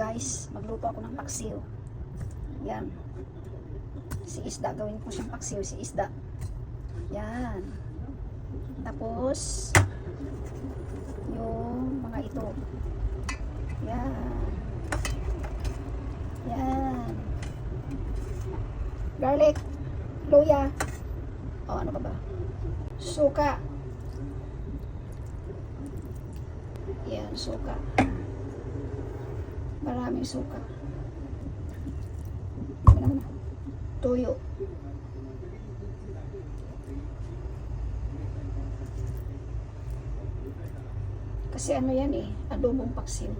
Guys, magluto ako ng paksiw. Yan. Si isda, gawin ko siyang paksiw, si isda. Yan. Tapos, yung mga ito. Yan. Yan. Garlic. Luya. O, ano pa ba? Suka. Yan, suka. Maraming suka. Tuyo. Kasi ano yan eh, adobong paksiw.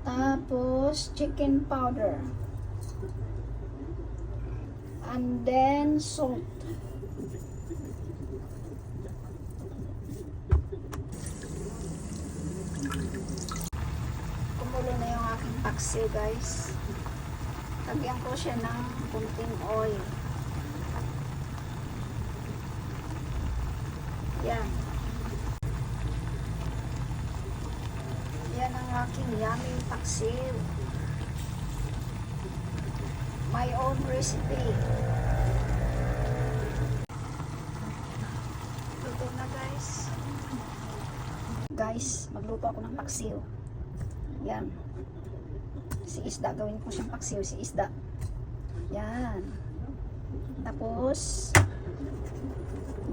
Tapos, chicken powder. And then, salt. Kumulo na yung aking paksiw, guys. Lagyan ko siya ng kunting oil. Yan. Yan ang aking yummy paksiw. My own recipe. Luto na, guys. Guys, magluto ako ng paksiw. Yan. Si isda, gawin ko siyang paksiw, si isda. Yan. Tapos,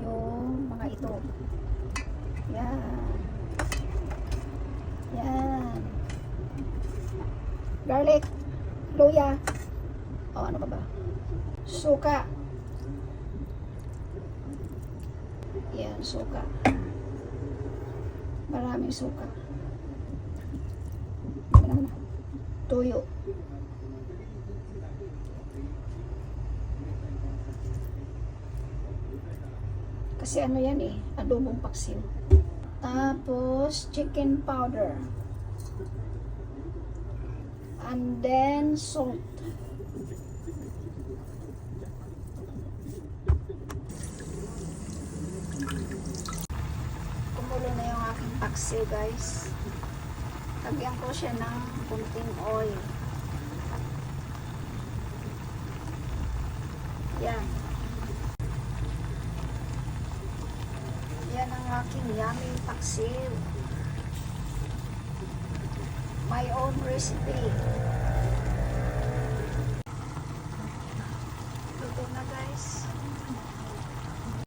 yung mga ito. Yan. Yan. Garlic. Luya. O, ano pa ba? Suka. Yan, suka. Maraming suka. Tuyo. Kasi ano yan eh, adobong paksiw. Tapos, chicken powder. And then, salt. Kumulo na yung aking paksiw, guys. Lagyan ko siya ng kunting oil. Yan. Yan ang aking yummy paksiw. My own recipe.